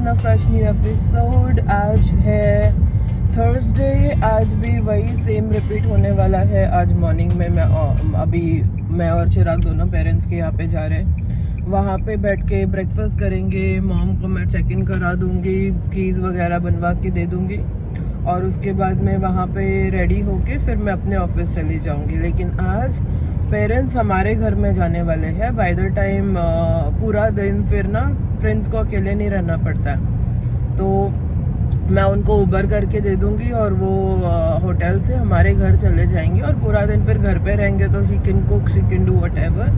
On a fresh new episode. आज है Thursday, आज भी वही सेम रिपीट होने वाला है। आज मॉर्निंग में मैं और चिराग दोनों पेरेंट्स के यहाँ पे जा रहे हैं। वहाँ पे बैठ के ब्रेकफास्ट करेंगे। मॉम को मैं चेक इन करा दूँगी, कीज़ वगैरह बनवा के दे दूँगी और उसके बाद मैं वहाँ पे रेडी होके फिर मैं अपने ऑफिस चली जाऊँगी। लेकिन आज पेरेंट्स हमारे घर में जाने वाले हैं। बाय द टाइम पूरा दिन फिर ना प्रिंस को अकेले नहीं रहना पड़ता है, तो मैं उनको उबर करके दे दूँगी और वो होटल से हमारे घर चले जाएंगे और पूरा दिन फिर घर पे रहेंगे। तो she can cook, she can do what ever.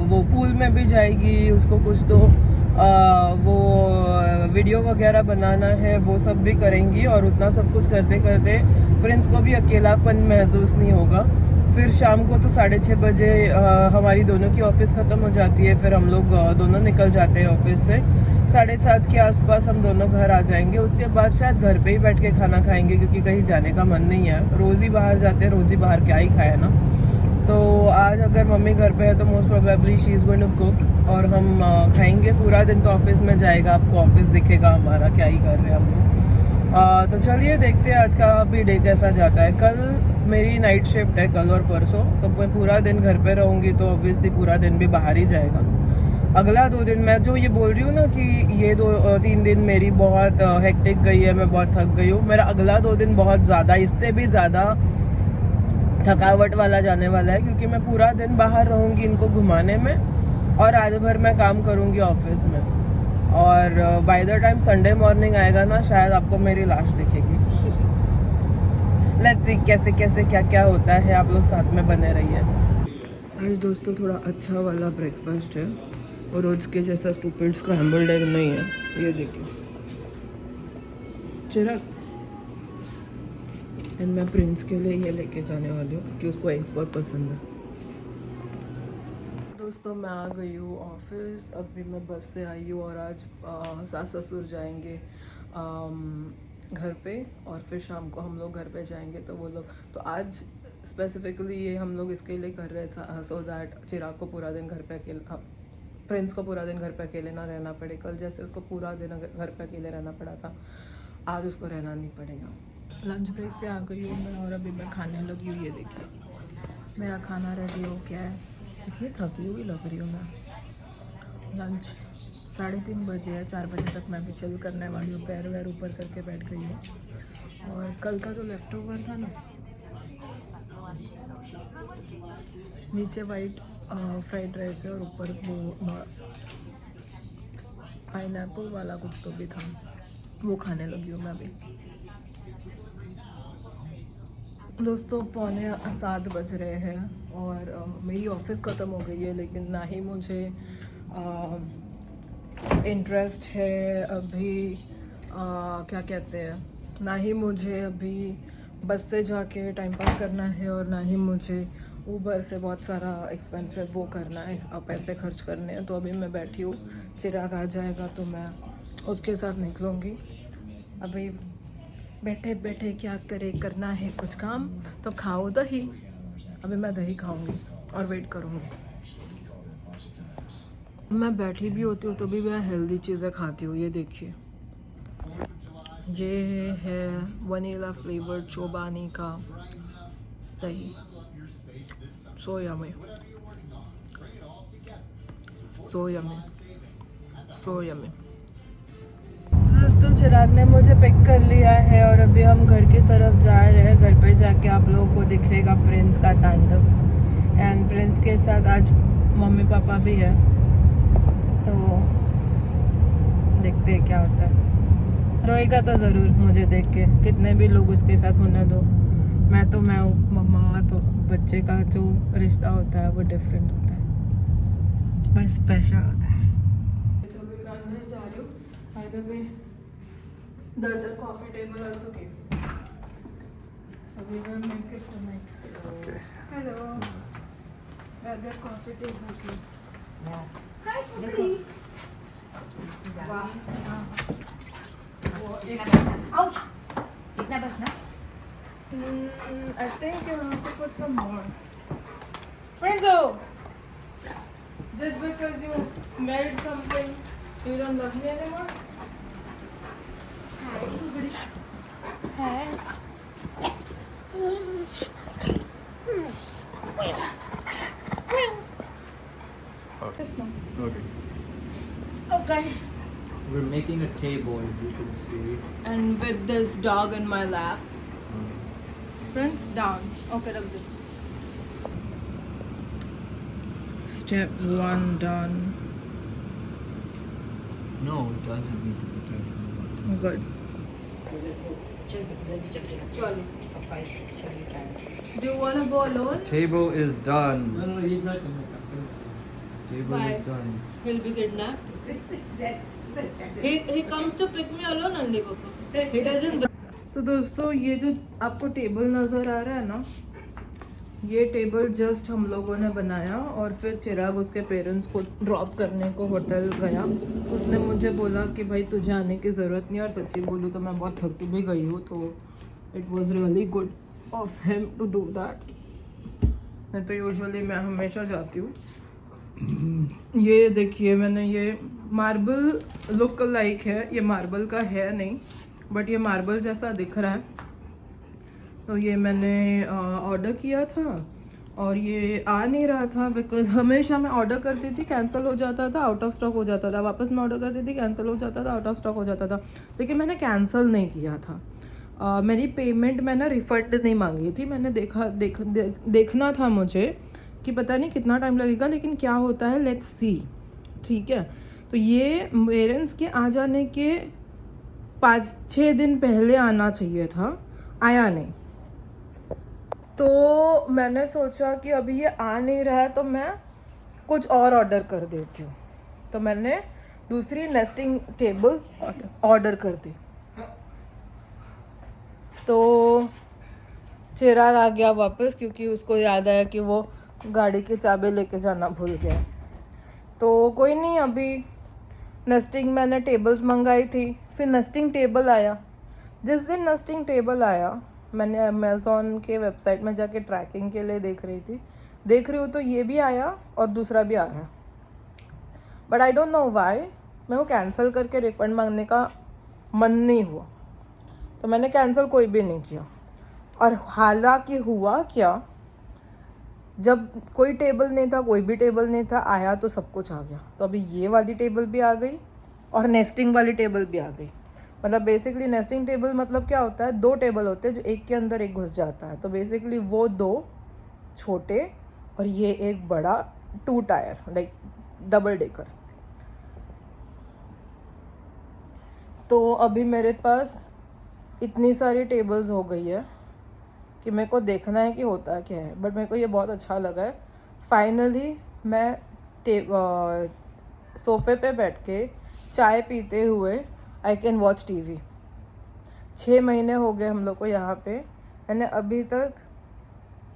वो पूल में भी जाएगी, उसको कुछ तो वो वीडियो वगैरह बनाना है, वो सब भी करेंगी। और उतना सब कुछ करते करते प्रिंस को भी अकेलापन महसूस नहीं होगा। फिर शाम को तो 6:30 बजे हमारी दोनों की ऑफिस ख़त्म हो जाती है। फिर हम लोग दोनों निकल जाते हैं ऑफिस से। 7:30 के आसपास हम दोनों घर आ जाएंगे। उसके बाद शायद घर पे ही बैठ के खाना खाएंगे, क्योंकि कहीं जाने का मन नहीं है। रोज़ ही बाहर जाते हैं, रोज़ ही बाहर क्या ही खाया ना। तो आज अगर मम्मी घर पे है तो most probably she is going to cook और हम खाएंगे। पूरा दिन तो ऑफिस में जाएगा, आपको ऑफिस दिखेगा हमारा, क्या ही कर रहे हैं हम लोग। तो चलिए देखते हैं आज का भी डे कैसा जाता है। कल मेरी नाइट शिफ्ट है, कल और परसों, तो मैं पूरा दिन घर पे रहूँगी, तो ऑब्वियसली पूरा दिन भी बाहर ही जाएगा। अगला 2 दिन मैं जो ये बोल रही हूँ ना कि ये 2-3 दिन मेरी बहुत हेक्टिक गई है, मैं बहुत थक गई हूँ। मेरा अगला 2 दिन बहुत ज़्यादा, इससे भी ज़्यादा थकावट वाला जाने वाला है, क्योंकि मैं पूरा दिन बाहर रहूँगी इनको घुमाने में और रात भर मैं काम करूँगी ऑफिस में। और by the time Sunday morning आएगा ना, शायद आपको मेरी लाश दिखेगी। लेट्स सी कैसे कैसे क्या क्या होता है। आप लोग साथ में बने रहिए। आज दोस्तों थोड़ा अच्छा वाला ब्रेकफास्ट है और रोज के जैसा स्टूपिड स्क्रैम्बल्ड एग नहीं है। ये देखिए चिराग, एंड मैं प्रिंस के लिए ये लेके जाने वाली हूँ क्योंकि उसको एग्स बहुत पसंद है। दोस्तों मैं आ गई हूँ ऑफिस, अभी मैं बस से आई हूँ और आज सास ससुर जाएंगे घर पे और फिर शाम को हम लोग घर पे जाएंगे। तो वो लोग तो आज स्पेसिफिकली ये हम लोग इसके लिए कर रहे थे सो दैट चिराग को पूरा दिन घर पे अकेले, प्रिंस को पूरा दिन घर पे अकेले ना रहना पड़े। कल जैसे उसको पूरा दिन घर पे अकेले रहना पड़ा था, आज उसको रहना नहीं पड़ेगा। लंच ब्रेक पे आ गई हूँ मैं और अभी मैं खाने लगी हूँ। ये देखिए मेरा खाना रेडी हो गया है। कितनी थकी हुई लग रही हूँ मैं। लंच 3:30 बजे है, 4 बजे तक मैं भी चिल करने वाली हूँ। पैर वैर ऊपर करके बैठ गई हूँ। और कल का जो लेफ्ट ओवर था ना, नीचे वाइट फ्राइड राइस है और ऊपर वो पाइनएप्पल वाला कुछ तो भी था, वो खाने लगी हूँ मैं भी। दोस्तों 6:45 बज रहे हैं और मेरी ऑफिस ख़त्म हो गई है, लेकिन ना ही मुझे इंटरेस्ट है अभी क्या कहते हैं, ना ही मुझे अभी बस से जाके टाइम पास करना है और ना ही मुझे ऊबर से बहुत सारा एक्सपेंसिव वो करना है, पैसे खर्च करने हैं। तो अभी मैं बैठी हूँ, चिराग आ जाएगा तो मैं उसके साथ निकलूँगी। अभी बैठे बैठे क्या करे, करना है कुछ काम तो खाओ दही। अभी मैं दही खाऊंगी और वेट करूंगी। मैं बैठी भी होती हूँ तो भी मैं हेल्दी चीज़ें खाती हूँ। ये देखिए, ये है वनीला फ्लेवर्ड चोबानी का दही, so yummy, so yummy, so yummy. दोस्तों चिराग ने मुझे पिक कर लिया है और अभी हम घर की तरफ जा रहे हैं। घर पे जाके आप लोगों को दिखेगा प्रिंस का तांडव। एंड प्रिंस के साथ आज मम्मी पापा भी है, तो देखते हैं क्या होता है। रोएगा तो ज़रूर मुझे देख के, कितने भी लोग उसके साथ होने दो। मैं हूँ। मम्मा और बच्चे का जो रिश्ता होता है वो डिफरेंट होता है, बस स्पेशल होता है। तो अभी मैं अंदर जा रही हूँ। By the way, the coffee table also came, so we will make it tonight. Okay. Hello. The coffee table came. Yeah. Hi Puppy. Wow. Ouch. कितना बचना? I think you have to put some more. Prinzo, just because you smelled something You don't love me anymore? Hi. Okay. Okay. Okay. We're making a table, as you can see. And with this dog in my lap. Um, Prince down. Okay, rख they. Step 1 done. no, it doesn't need to be taken. Good. चलो पापा चलिए time Do you want to go alone? Table is done. No, he's not coming. Table Why? is done. He'll be kidnapped. He comes to pick me alone only, Papa. He doesn't. तो दोस्तों ये जो आपको table नज़र आ रहा है ना, ये टेबल जस्ट हम लोगों ने बनाया और फिर चिराग उसके पेरेंट्स को ड्रॉप करने को होटल गया. उसने मुझे बोला कि भाई तुझे आने की ज़रूरत नहीं, और सच्ची बोलूँ तो मैं बहुत थक भी गई हूँ, तो it was really good of him to do that. नहीं तो यूजुअली मैं हमेशा जाती हूँ. ये देखिए मैंने ये मार्बल लुक लाइक है, ये मार्बल का है नहीं बट ये मार्बल जैसा दिख रहा है. तो ये मैंने ऑर्डर किया था और ये आ नहीं रहा था बिकॉज हमेशा मैं ऑर्डर करती थी, कैंसिल हो जाता था, आउट ऑफ स्टॉक हो जाता था. वापस मैं ऑर्डर करती थी, कैंसिल हो जाता था, आउट ऑफ स्टॉक हो जाता था. लेकिन मैंने कैंसिल नहीं किया था. मेरी पेमेंट मैंने रिफंड नहीं मांगी थी. मैंने देखना था मुझे कि पता नहीं कितना टाइम लगेगा, लेकिन क्या होता है लेट्स सी. ठीक है, तो ये पेरेंट्स के आ जाने के 5-6 दिन पहले आना चाहिए था, आया नहीं. तो मैंने सोचा कि अभी ये आ नहीं रहा है तो मैं कुछ और ऑर्डर कर देती हूँ. तो मैंने दूसरी नेस्टिंग टेबल ऑर्डर कर दी. तो चिराग आ गया वापस क्योंकि उसको याद आया कि वो गाड़ी की चाबी लेके जाना भूल गया. तो कोई नहीं, अभी नेस्टिंग मैंने टेबल्स मंगाई थी, फिर नेस्टिंग टेबल आया. जिस दिन नेस्टिंग टेबल आया मैंने अमेज़ॉन के वेबसाइट में जाके ट्रैकिंग के लिए देख रही हूँ तो ये भी आया और दूसरा भी आ रहा है. But I don't know why मेरे को कैंसिल करके रिफ़ंड मांगने का मन नहीं हुआ, तो मैंने कैंसिल कोई भी नहीं किया. और हालांकि हुआ क्या, जब कोई टेबल नहीं था, कोई भी टेबल नहीं था, आया तो सब कुछ आ गया. तो अभी ये वाली टेबल भी आ गई और नेस्टिंग वाली टेबल भी आ गई. मतलब बेसिकली नेस्टिंग टेबल मतलब क्या होता है, 2 टेबल होते हैं जो एक के अंदर एक घुस जाता है. तो बेसिकली वो 2 छोटे और ये एक बड़ा 2 टायर लाइक डबल डेकर. तो अभी मेरे पास इतनी सारी टेबल्स हो गई है कि मेरे को देखना है कि होता क्या है. बट मेरे को ये बहुत अच्छा लगा है. फाइनली मैं सोफ़े पे बैठ के चाय पीते हुए आई कैन वॉच टीवी. 6 महीने हो गए हम लोग को यहाँ पे, मैंने अभी तक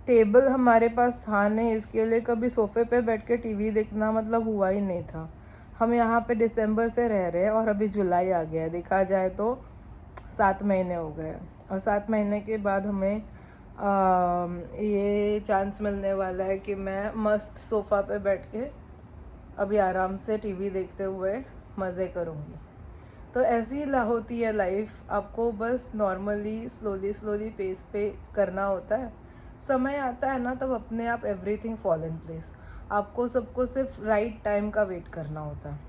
टेबल हमारे पास था नहीं इसके लिए कभी सोफ़े पे बैठ के टीवी देखना मतलब हुआ ही नहीं था. हम यहाँ पे दिसंबर से रह रहे हैं और अभी जुलाई आ गया है. देखा जाए तो 7 महीने हो गए और 7 महीने के बाद हमें ये चांस मिलने वाला है कि मैं मस्त सोफ़ा पे बैठ के अभी आराम से टीवी देखते हुए मज़े करूँगी. तो ऐसी होती है लाइफ. आपको बस नॉर्मली स्लोली पेस पे करना होता है. समय आता है ना तब अपने आप एवरीथिंग फॉल इन प्लेस. आपको सबको सिर्फ राइट टाइम का वेट करना होता है.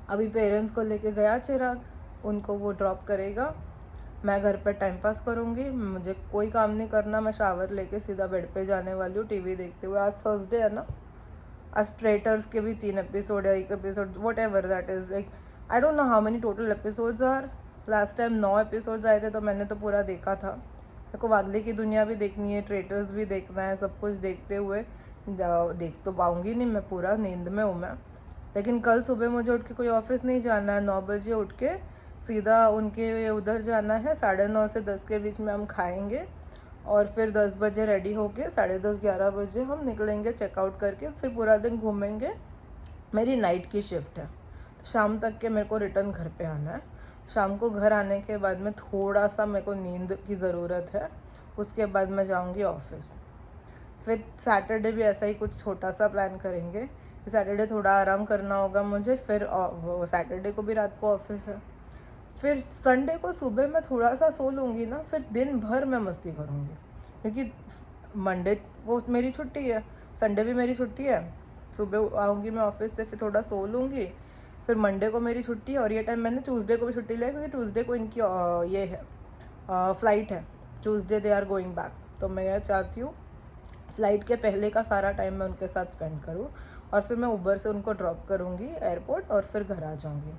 अभी पेरेंट्स को लेके गया चिराग, उनको वो ड्रॉप करेगा, मैं घर पर टाइम पास करूँगी. मुझे कोई काम नहीं करना, मैं शावर लेके सीधा बेड पे जाने वाली हूँ टीवी देखते हुए. आज थर्सडे है ना, आज ट्रेटर्स के भी 3 एपिसोड है, 1 episode whatever that is. Like I don't know how many total episodes are. Last time 9 episodes आए थे तो मैंने तो पूरा देखा था. मेरे को वागले की दुनिया भी देखनी है, ट्रेटर्स भी देखना है. सब कुछ देखते हुए देख तो पाऊँगी नहीं, मैं पूरा नींद में हूँ मैं. लेकिन कल सुबह मुझे उठ के कोई ऑफिस नहीं जाना है. 9 बजे उठ के सीधा उनके उधर जाना है. 9:30 से 10 के बीच में हम खाएंगे और फिर 10 बजे रेडी होके 10:30-11 बजे हम निकलेंगे चेकआउट करके. फिर पूरा दिन घूमेंगे. मेरी नाइट की शिफ्ट है, तो शाम तक के मेरे को रिटर्न घर पे आना है. शाम को घर आने के बाद में थोड़ा सा मेरे को नींद की ज़रूरत है. उसके बाद मैं जाऊंगी ऑफिस. फिर सैटरडे भी ऐसा ही कुछ छोटा सा प्लान करेंगे सैटरडे थोड़ा आराम करना होगा मुझे, फिर वो सैटरडे को भी रात को ऑफिस है, फिर संडे को सुबह मैं थोड़ा सा सो लूँगी ना, फिर दिन भर मैं मस्ती करूँगी, क्योंकि मंडे को मेरी छुट्टी है, संडे भी मेरी छुट्टी है, सुबह आऊँगी मैं ऑफिस से, फिर थोड़ा सो लूँगी, फिर मंडे को मेरी छुट्टी है, और ये टाइम मैंने ट्यूसडे को भी छुट्टी लिया क्योंकि ट्यूसडे को इनकी ये है फ़्लाइट है, Tuesday they are going back, तो मैं यह चाहती हूँ फ़्लाइट के पहले का सारा टाइम मैं उनके साथ स्पेंड करूँ, और फिर मैं उबर से उनको ड्रॉप करूँगी एयरपोर्ट और फिर घर आ जाऊँगी।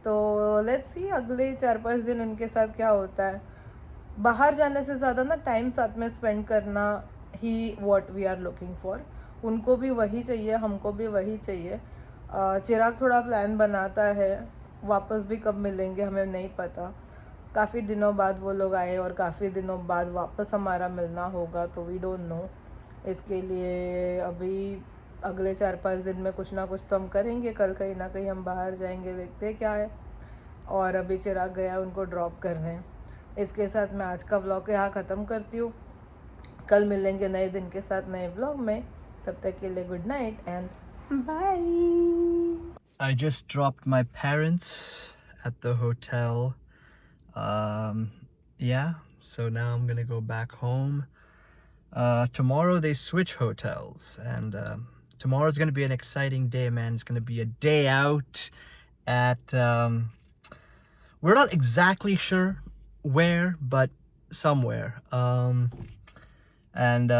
तो लेट्स सी अगले 4-5 दिन उनके साथ क्या होता है। बाहर जाने से ज़्यादा ना टाइम साथ में स्पेंड करना ही what we are looking for. उनको भी वही चाहिए, हमको भी वही चाहिए। चिराग थोड़ा प्लान बनाता है, वापस भी कब मिलेंगे हमें नहीं पता, काफ़ी दिनों बाद वो लोग आए और काफ़ी दिनों बाद वापस हमारा मिलना होगा, तो वी डोंट नो। इसके लिए अभी अगले 4-5 दिन में कुछ ना कुछ तो हम करेंगे, कल कहीं ना कहीं हम बाहर जाएंगे, देखते हैं क्या है। और अभी चिराग गया उनको ड्रॉप करने। इसके साथ मैं आज का व्लॉग यहाँ ख़त्म करती हूँ, कल मिलेंगे नए दिन के साथ नए व्लॉग में, तब तक के लिए good night and bye. I just dropped my parents at the hotel. Yeah, so now I'm gonna go back home. Tomorrow they switch hotels, and tomorrow's gonna be an exciting day, man. It's gonna be a day out at we're not exactly sure where, but somewhere. And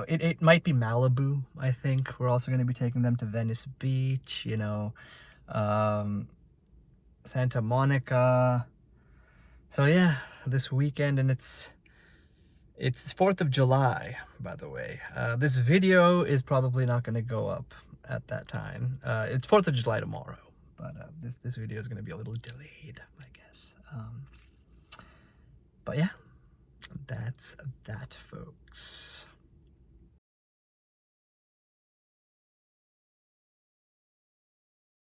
it might be Malibu, I think. We're also going to be taking them to Venice Beach, you know, Santa Monica. So yeah, this weekend, and it's 4th of July, by the way. This video is probably not going to go up at that time. It's 4th of July tomorrow, but this video is going to be a little delayed, I guess. But yeah, that's that, folks.